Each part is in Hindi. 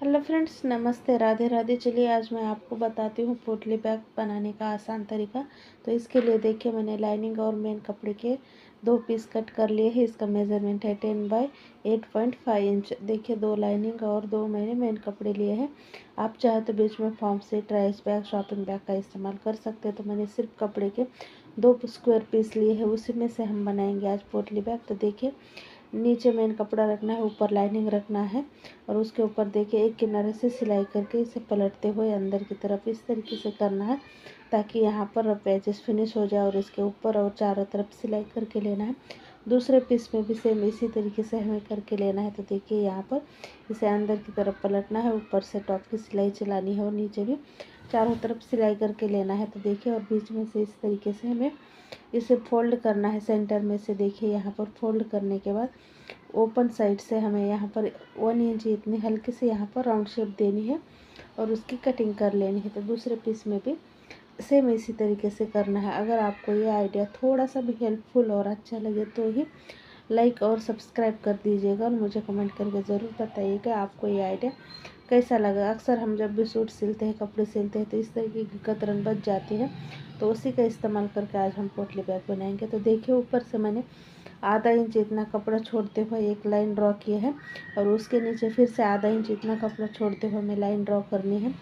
हेलो फ्रेंड्स, नमस्ते, राधे राधे। चलिए आज मैं आपको बताती हूँ पोटली बैग बनाने का आसान तरीका। तो इसके लिए देखिए, मैंने लाइनिंग और मेन कपड़े के 2 पीस कट कर लिए हैं। इसका मेज़रमेंट है 10 बाई 8.5 इंच। देखिए, 2 लाइनिंग और 2 मैंने मेन कपड़े लिए हैं। आप चाहे तो बीच में form set, rice bag, shopping bag का इस्तेमाल कर सकते हैं। तो मैंने सिर्फ कपड़े के 2 स्क्वायर पीस लिए हैं, उसी में से हम बनाएंगे आज पोटली बैग। तो देखिए, नीचे मेन कपड़ा रखना है, ऊपर लाइनिंग रखना है और उसके ऊपर देखिए एक किनारे से सिलाई करके इसे पलटते हुए अंदर की तरफ इस तरीके से करना है, ताकि यहाँ पर पैचेस फिनिश हो जाए। और इसके ऊपर और चारों तरफ सिलाई करके लेना है। दूसरे पीस में भी सेम इसी तरीके से हमें करके लेना है। तो देखिए, यहाँ पर इसे अंदर की तरफ पलटना है, ऊपर से टॉप की सिलाई चलानी है और नीचे भी चारों तरफ सिलाई करके लेना है। तो देखिए, और बीच में से इस तरीके से हमें इसे फोल्ड करना है। सेंटर में से देखिए, यहाँ पर फोल्ड करने के बाद ओपन साइड से हमें यहाँ पर 1 इंच इतनी हल्की से यहाँ पर राउंड शेप देनी है और उसकी कटिंग कर लेनी है। तो दूसरे पीस में भी सेम इसी तरीके से करना है। अगर आपको ये आइडिया थोड़ा सा भी हेल्पफुल और अच्छा लगे तो ही लाइक और सब्सक्राइब कर दीजिएगा और मुझे कमेंट करके ज़रूर बताइएगा आपको ये आइडिया कैसा लगा। अक्सर हम जब भी सूट सिलते हैं, कपड़े सिलते हैं, तो इस तरीके की कतरन बच जाती है। तो उसी का इस्तेमाल करके आज हम पोटली बैग बनाएंगे। तो देखिए, ऊपर से मैंने आधा इंच इतना कपड़ा छोड़ते हुए एक लाइन ड्रॉ की है और उसके नीचे फिर से आधा इंच इतना कपड़ा छोड़ते हुए हमें लाइन ड्रॉ करनी है।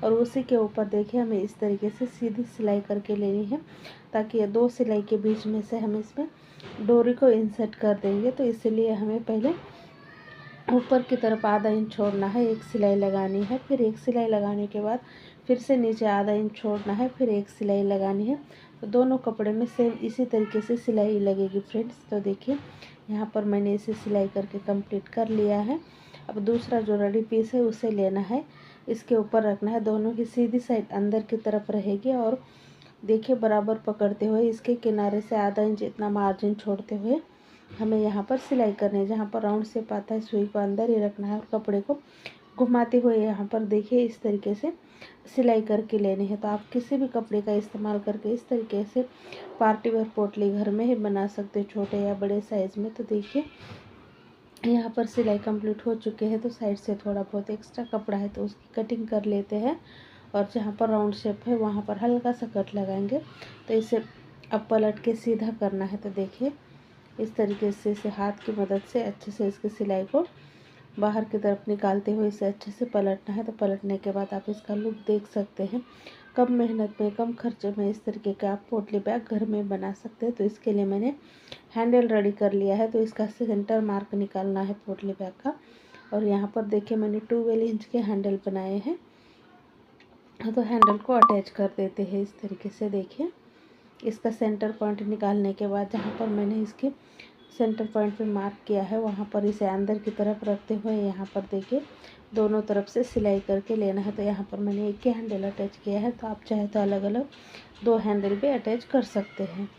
और उसी के ऊपर देखिए, हमें इस तरीके से सीधी सिलाई करके लेनी है, ताकि ये 2 सिलाई के बीच में से हम इसमें डोरी को इंसर्ट कर देंगे। तो इसलिए हमें पहले ऊपर की तरफ आधा इंच छोड़ना है, एक सिलाई लगानी है, फिर एक सिलाई लगाने के बाद फिर से नीचे आधा इंच छोड़ना है, फिर एक सिलाई लगानी है। तो दोनों कपड़े में सेम इसी तरीके से सिलाई लगेगी फ्रेंड्स। तो देखिए, यहाँ पर मैंने इसे सिलाई करके कंप्लीट कर लिया है। अब दूसरा जो रेडी पीस है उसे लेना है, इसके ऊपर रखना है। दोनों की सीधी साइड अंदर की तरफ रहेगी और देखिए, बराबर पकड़ते हुए इसके किनारे से आधा इंच इतना मार्जिन छोड़ते हुए हमें यहाँ पर सिलाई करनी है। जहाँ पर राउंड शेप आता है, सुई को अंदर ही रखना है और कपड़े को घुमाते हुए यहाँ पर देखिए इस तरीके से सिलाई करके लेनी है। तो आप किसी भी कपड़े का इस्तेमाल करके इस तरीके से पार्टी वेयर पोटली घर में ही बना सकते हो, छोटे या बड़े साइज़ में। तो देखिए, यहाँ पर सिलाई कंप्लीट हो चुके हैं। तो साइड से थोड़ा बहुत एक्स्ट्रा कपड़ा है तो उसकी कटिंग कर लेते हैं और जहाँ पर राउंड शेप है वहाँ पर हल्का सा कट लगाएंगे। तो इसे अब पलट के सीधा करना है। तो देखिए, इस तरीके से इसे हाथ की मदद से अच्छे से इसकी सिलाई को बाहर की तरफ निकालते हुए इसे अच्छे से पलटना है। तो पलटने के बाद आप इसका लुक देख सकते हैं। कम मेहनत में, कम खर्चे में इस तरीके का आप पोटली बैग घर में बना सकते हैं। तो इसके लिए मैंने हैंडल रेडी कर लिया है। तो इसका सेंटर मार्क निकालना है पोटली बैग का। और यहाँ पर देखिए, मैंने 12 इंच के हैंडल बनाए हैं। तो हैंडल को अटैच कर देते हैं इस तरीके से। देखिए, इसका सेंटर पॉइंट निकालने के बाद जहाँ पर मैंने इसके सेंटर पॉइंट पे मार्क किया है वहाँ पर इसे अंदर की तरफ रखते हुए यहाँ पर देखिए दोनों तरफ से सिलाई करके लेना है। तो यहाँ पर मैंने एक ही हैंडल अटैच किया है। तो आप चाहे तो अलग अलग 2 हैंडल भी अटैच कर सकते हैं।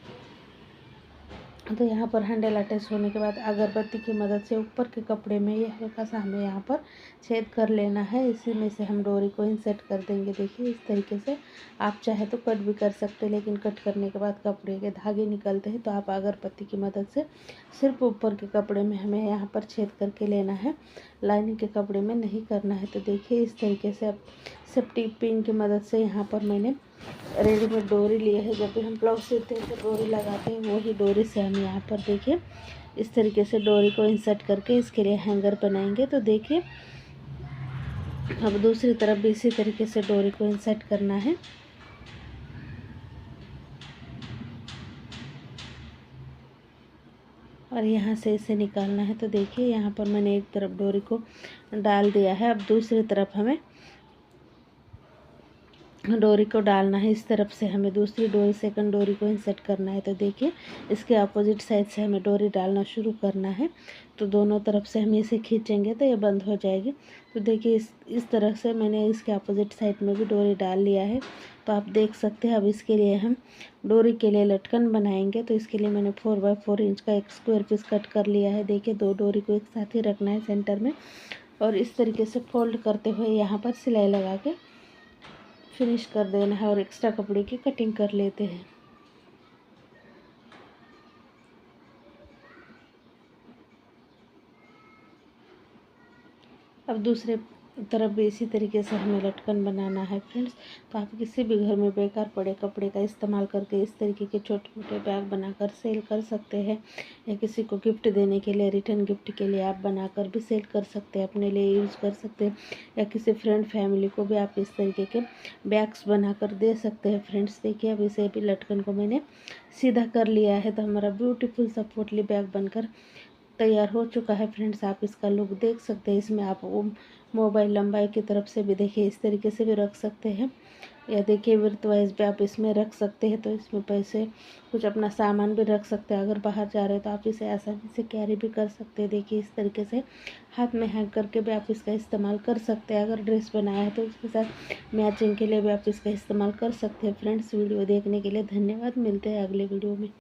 तो यहाँ पर हैंडल अटैच होने के बाद अगरबत्ती की मदद से ऊपर के कपड़े में ये हल्का सा हमें यहाँ पर छेद कर लेना है। इसी में से हम डोरी को इंसर्ट कर देंगे। देखिए, इस तरीके से आप चाहे तो कट भी कर सकते हैं, लेकिन कट करने के बाद कपड़े के धागे निकलते हैं। तो आप अगरबत्ती की मदद से सिर्फ ऊपर के कपड़े में हमें यहाँ पर छेद करके लेना है, लाइनिंग के कपड़े में नहीं करना है। तो देखिए, इस तरीके से अब सेफ्टी पिन की मदद से यहाँ पर मैंने रेडीमेड डोरी लिए है। जब भी हम ब्लाउज सिलते हैं तो डोरी लगाते हैं, वही डोरी से हम यहाँ पर देखिए इस तरीके से डोरी को इंसर्ट करके इसके लिए हैंगर बनाएंगे। तो देखिए, अब दूसरी तरफ भी इसी तरीके से डोरी को इंसर्ट करना है और यहाँ से इसे निकालना है। तो देखिए, यहाँ पर मैंने एक तरफ डोरी को डाल दिया है। अब दूसरी तरफ हमें डोरी को डालना है। इस तरफ से हमें दूसरी डोरी, सेकंड डोरी को इंसर्ट करना है। तो देखिए, इसके अपोजिट साइड से हमें डोरी डालना शुरू करना है। तो दोनों तरफ से हम इसे खींचेंगे तो ये बंद हो जाएगी। तो देखिए, इस तरह से मैंने इसके अपोजिट साइड में भी डोरी डाल लिया है। तो आप देख सकते हैं। अब इसके लिए हम डोरी के लिए लटकन बनाएंगे। तो इसके लिए मैंने 4x4 इंच का एक स्क्वायर पीस कट कर लिया है। देखिए, 2 डोरी को एक साथ ही रखना है सेंटर में और इस तरीके से फोल्ड करते हुए यहाँ पर सिलाई लगा के फिनिश कर देना है और एक्स्ट्रा कपड़े की कटिंग कर लेते हैं। अब दूसरे तरफ भी इसी तरीके से हमें लटकन बनाना है फ्रेंड्स। तो आप किसी भी घर में बेकार पड़े कपड़े का इस्तेमाल करके इस तरीके के छोटे मोटे बैग बनाकर सेल कर सकते हैं, या किसी को गिफ्ट देने के लिए, रिटर्न गिफ्ट के लिए आप बनाकर भी सेल कर सकते हैं, अपने लिए यूज़ कर सकते हैं, या किसी फ्रेंड फैमिली को भी आप इस तरीके के बैग्स बनाकर दे सकते हैं फ्रेंड्स। देखिए अब इसे भी लटकन को मैंने सीधा कर लिया है, तो हमारा ब्यूटीफुल सा पोटली बैग बनकर तैयार हो चुका है फ्रेंड्स। आप इसका लुक देख सकते हैं। इसमें आप वो मोबाइल लंबाई की तरफ से भी देखिए इस तरीके से भी रख सकते हैं, या देखिए विर्थ वाइज भी आप इसमें रख सकते हैं। तो इसमें पैसे कुछ अपना सामान भी रख सकते हैं, अगर बाहर जा रहे हैं तो आप इसे आसानी से कैरी भी कर सकते हैं। देखिए इस तरीके से हाथ में हैंग करके भी आप इसका इस्तेमाल कर सकते हैं। अगर ड्रेस बनाया है तो उसके साथ मैचिंग के लिए भी आप इसका इस्तेमाल कर सकते हैं फ्रेंड्स। वीडियो देखने के लिए धन्यवाद। मिलते हैं अगले वीडियो में।